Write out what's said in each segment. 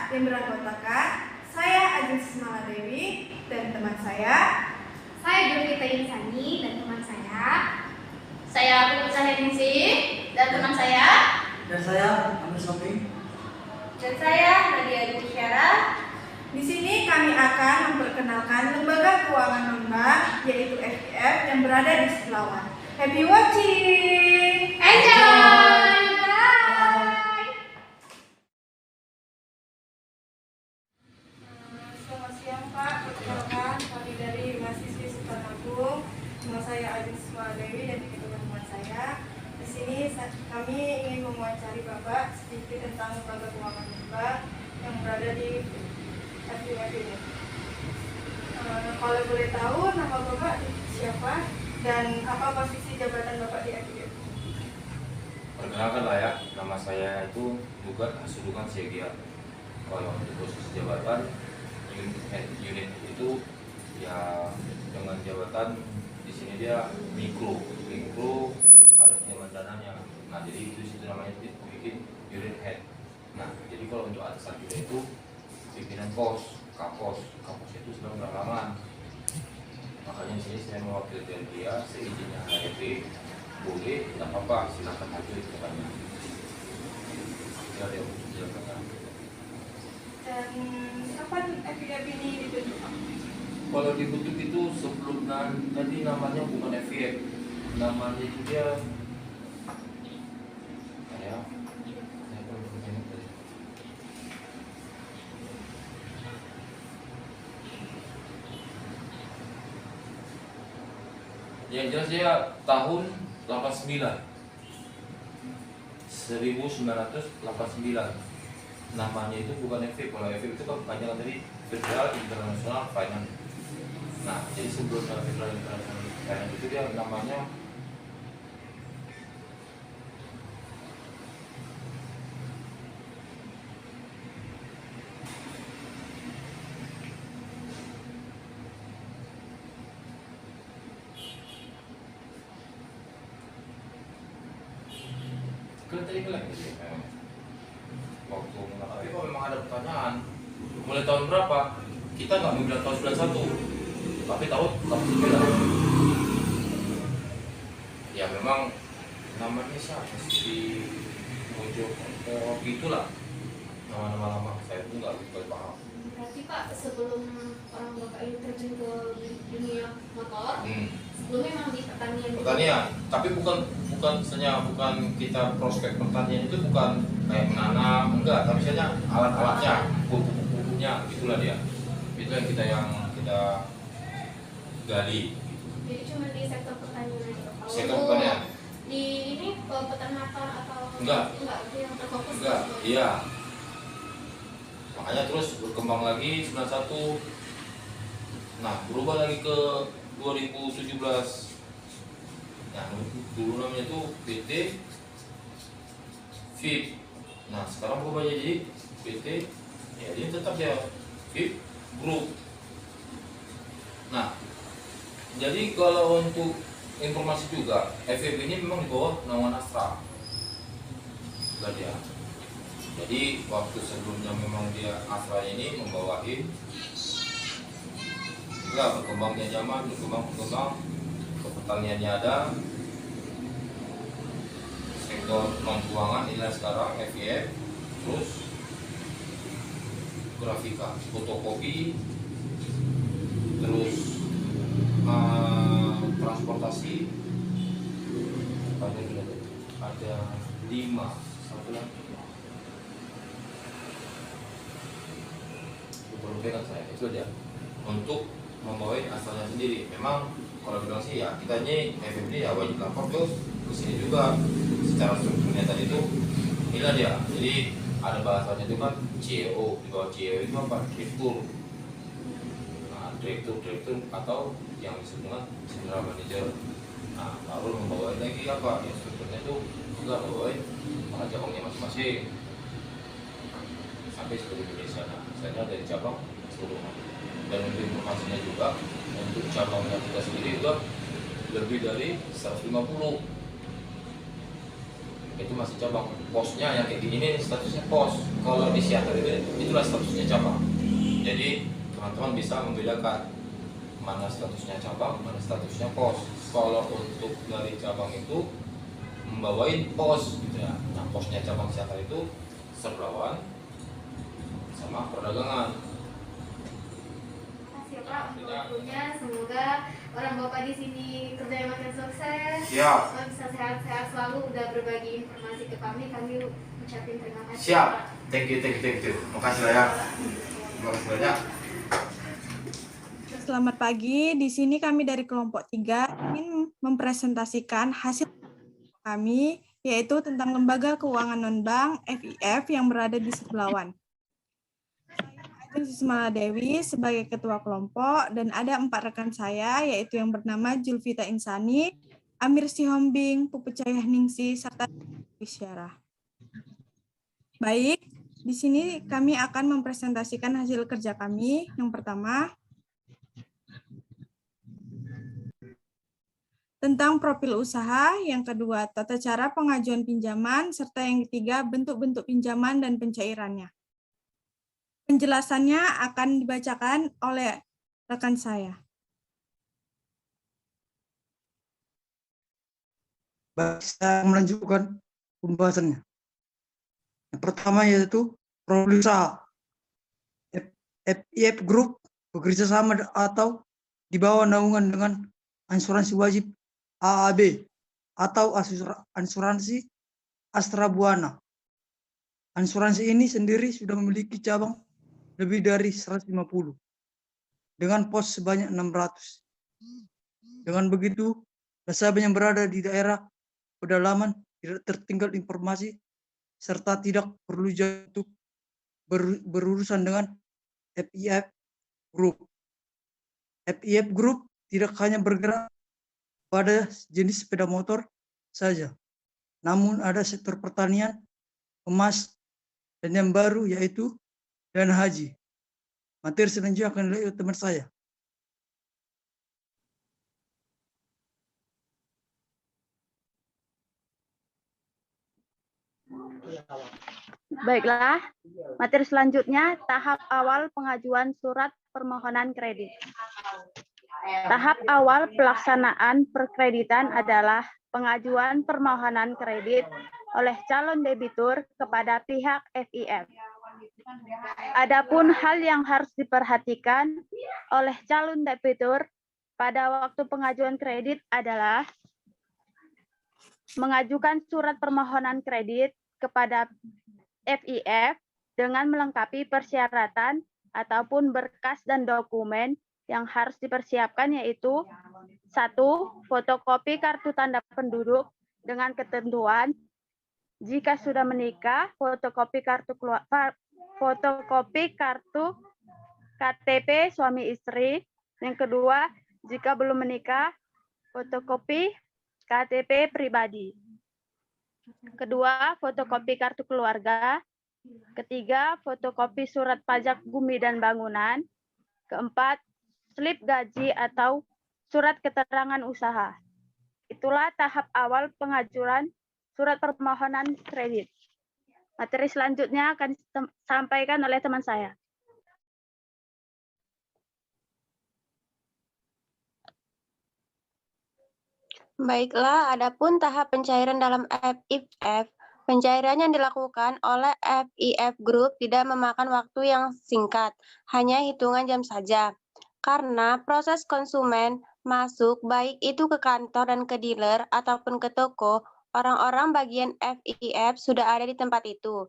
yang beranggotakan saya Ajeng Maladewi dan teman saya Jovita Insani dan teman saya Putri Sahensi dan teman saya. Dan saya Amir Sofi. Dan saya Nadia Disyara. Di sini kami akan memperkenalkan lembaga keuangan non-bank yaitu FIF yang berada di Selawan. Happy watching! Enjoy! Bye! Selamat siang Pak, perkenalkan kami dari mahasiswi Sultan Agung. Nama saya Ajeng Maladewi dan ini teman-teman saya. Di sini kami ingin mewawancari Bapak sedikit tentang lembaga keuangan non-bank yang berada di FIF ini. Kalau boleh tahu nama Bapak siapa dan apa posisi jabatan Bapak di FIF? Perkenalkan lah ya, nama saya itu juga Hasudukan Segia. Kalau untuk posisi jabatan unit itu ya dengan jabatan di sini dia mikro ada pinjaman dananya. Nah jadi itu namanya bikin unit head. Nah jadi kalau untuk atasan kita itu pimpinan pos, kapos itu sedang belakangan. Makanya di sini saya mewakilkan dia seizinnya HRD boleh, tidak apa-apa, silakan aja itu katanya. Ya dia silakan. Dan kapan FIF ini dibentuk? Kalau dibentuk itu sebelum tadi namanya bukan FIF, namanya itu dia saya belum ingat tadi. Yang jelas dia tahun 1989. Namanya itu bukan FIF. Kalau FIF itu kan panjangan dari Federal International Finance. Nah, jadi sebelum Federal International Finance itu dia namanya kan tadi bilang gitu ya. Waktu tapi kalau memang ada pertanyaan mulai tahun berapa, kita nggak mau bilang tahun 91 tapi tahun 89. Ya memang namanya siapa sih Mojo gitulah nama-nama lama, saya pun nggak paham. Berarti Pak, sebelum orang Bapak ini terjun ke dunia motor, sebelumnya memang di pertanian. Tapi bukan kita prospek pertanian itu bukan kayak menanam, enggak, tapi misalnya alat-alatnya, pupuk-pupuknya, gitulah dia. Itu yang kita gali. Jadi cuma di sektor pertanian aja. Sektor pertanian. Di ini peternakan atau Enggak, itu yang terfokus. enggak, iya. Makanya terus berkembang lagi 91. Nah, berubah lagi ke 2017. Nah, dulu namanya itu PT FIF. Nah, sekarang berubah jadi PT, ya ini tetap ya FIF Group. Nah, jadi kalau untuk informasi juga, FIF ini memang di bawah naungan Astra. Sudah dia. Jadi waktu sebelumnya memang dia Astra ini membawahi juga berkembangnya zaman, berkembang ke pertaniannya ada, sektor non keuangan inilah sekarang FIF, terus grafika, fotokopi, terus transportasi, ada 5, satu lagi. Belum pegang saya, itu aja untuk membawa asalnya sendiri. Memang kalau bilang sih ya kita ini FIF ini ya wajib lapor ke sini juga. Secara strukturnya tadi itu inilah dia. Jadi ada bahasanya itu kan CEO, di bawah CEO itu apa? Direktur. Nah, direktur atau yang disebut dengan general manager. Nah, baru membawa lagi apa? Ya strukturnya itu juga membawa cabangnya masing-masing sampai seluruh Indonesia. Nah, misalnya dari cabang seluruh. Dan untuk informasinya juga untuk cabangnya kita sendiri juga lebih dari 150. itu masih cabang. Posnya yang kayak gini nih statusnya pos. Kalau di Siater itu itulah statusnya cabang. Jadi teman-teman bisa membedakan mana statusnya cabang, mana statusnya pos. Kalau untuk dari cabang itu membawain pos gitu ya. Nah, posnya cabang Siater itu Serblawan sama perdagangan. Terima kasih Pak untuk waktunya. Semoga orang Bapak di sini kerjanya makin sukses. Siap. Bisa sehat-sehat selalu. Udah berbagi informasi ke kami. Kami ucapin terima kasih. Siap. Pak. Thank you. Makasih lah ya. Terima kasih banyak. Selamat pagi. Di sini kami dari kelompok 3 ingin mempresentasikan hasil kami, yaitu tentang Lembaga Keuangan Non-Bank FIF yang berada di Serblawan. Saya Ajeng Sismala Dewi sebagai ketua kelompok, dan ada 4 rekan saya, yaitu yang bernama Julvita Insani, Amir Sihombing, Pupecayah Ningsi, serta Isyarah. Baik, di sini kami akan mempresentasikan hasil kerja kami. Yang pertama, tentang profil usaha, yang kedua, tata cara pengajuan pinjaman, serta yang ketiga, bentuk-bentuk pinjaman dan pencairannya. Penjelasannya akan dibacakan oleh rekan saya. Baik, saya melanjutkan pembahasannya. Yang pertama yaitu profil usaha. FIF Group bekerja sama atau di bawah naungan dengan asuransi wajib AAB atau asuransi Astra Buana. Asuransi ini sendiri sudah memiliki cabang lebih dari 150 dengan pos sebanyak 600. Dengan begitu, nasabah yang berada di daerah pedalaman tidak tertinggal informasi serta tidak perlu jauh untuk berurusan dengan FIF Group. FIF Group tidak hanya bergerak pada jenis sepeda motor saja, namun ada sektor pertanian, emas, dan yang baru yaitu dana haji. Materi selanjutnya akan dilihat oleh teman saya. Baiklah, materi selanjutnya tahap awal pengajuan surat permohonan kredit. Tahap awal pelaksanaan perkreditan adalah pengajuan permohonan kredit oleh calon debitur kepada pihak FIF. Adapun hal yang harus diperhatikan oleh calon debitur pada waktu pengajuan kredit adalah mengajukan surat permohonan kredit kepada FIF dengan melengkapi persyaratan ataupun berkas dan dokumen yang harus dipersiapkan, yaitu 1. Fotokopi kartu tanda penduduk dengan ketentuan jika sudah menikah, fotokopi kartu KTP suami istri. Yang kedua, jika belum menikah, fotokopi KTP pribadi. Kedua, fotokopi kartu keluarga. Ketiga, fotokopi surat pajak bumi dan bangunan. Keempat, slip gaji atau surat keterangan usaha. Itulah tahap awal pengajuan surat permohonan kredit. Materi selanjutnya akan disampaikan oleh teman saya. Baiklah, adapun tahap pencairan dalam FIF, pencairan yang dilakukan oleh FIF Group tidak memakan waktu yang singkat, hanya hitungan jam saja. Karena proses konsumen masuk baik itu ke kantor dan ke dealer ataupun ke toko, orang-orang bagian FIF sudah ada di tempat itu.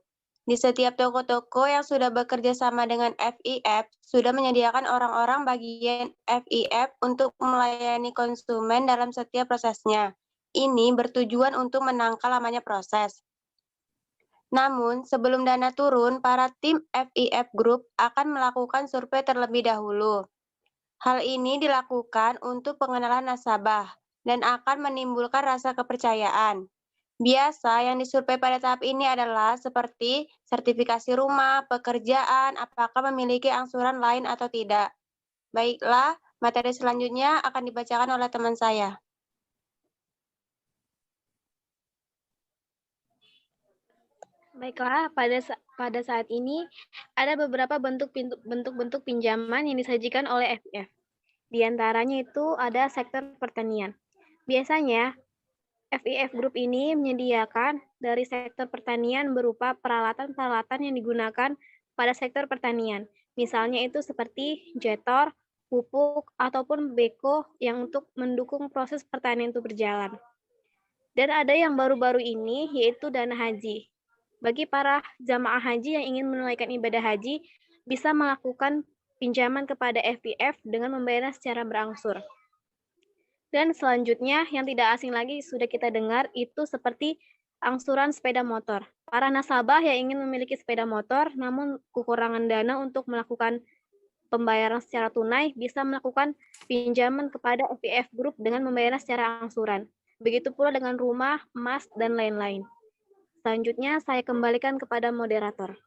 Di setiap toko-toko yang sudah bekerja sama dengan FIF, sudah menyediakan orang-orang bagian FIF untuk melayani konsumen dalam setiap prosesnya. Ini bertujuan untuk menangkal lamanya proses. Namun, sebelum dana turun, para tim FIF Group akan melakukan survei terlebih dahulu. Hal ini dilakukan untuk pengenalan nasabah dan akan menimbulkan rasa kepercayaan. Biasa yang disurvei pada tahap ini adalah seperti sertifikasi rumah, pekerjaan, apakah memiliki angsuran lain atau tidak. Baiklah, materi selanjutnya akan dibacakan oleh teman saya. Baiklah, pada saat ini ada beberapa bentuk pinjaman yang disajikan oleh FIF. Di antaranya itu ada sektor pertanian. Biasanya FIF Group ini menyediakan dari sektor pertanian berupa peralatan-peralatan yang digunakan pada sektor pertanian. Misalnya itu seperti jetor, pupuk, ataupun beko yang untuk mendukung proses pertanian itu berjalan. Dan ada yang baru-baru ini yaitu dana haji. Bagi para jamaah haji yang ingin menunaikan ibadah haji, bisa melakukan pinjaman kepada FIF dengan membayarnya secara berangsur. Dan selanjutnya, yang tidak asing lagi sudah kita dengar, itu seperti angsuran sepeda motor. Para nasabah yang ingin memiliki sepeda motor, namun kekurangan dana untuk melakukan pembayaran secara tunai, bisa melakukan pinjaman kepada FIF Group dengan membayarnya secara angsuran. Begitu pula dengan rumah, emas, dan lain-lain. Selanjutnya, saya kembalikan kepada moderator.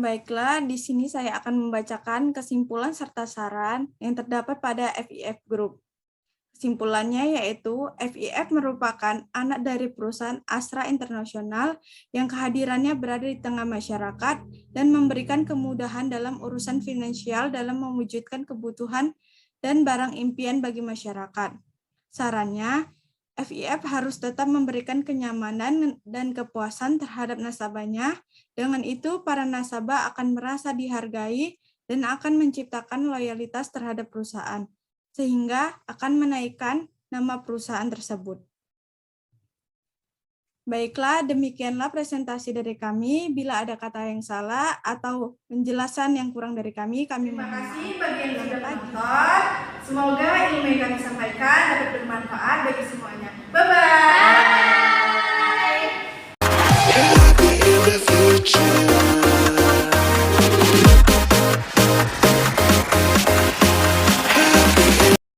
Baiklah, di sini saya akan membacakan kesimpulan serta saran yang terdapat pada FIF Group. Kesimpulannya yaitu FIF merupakan anak dari perusahaan Astra Internasional yang kehadirannya berada di tengah masyarakat dan memberikan kemudahan dalam urusan finansial dalam mewujudkan kebutuhan dan barang impian bagi masyarakat. Sarannya, FIF harus tetap memberikan kenyamanan dan kepuasan terhadap nasabahnya. Dengan itu, para nasabah akan merasa dihargai dan akan menciptakan loyalitas terhadap perusahaan, sehingga akan menaikkan nama perusahaan tersebut. Baiklah, demikianlah presentasi dari kami. Bila ada kata yang salah atau penjelasan yang kurang dari kami Terima kasih bagi yang sudah menonton. Semoga ilmu yang kami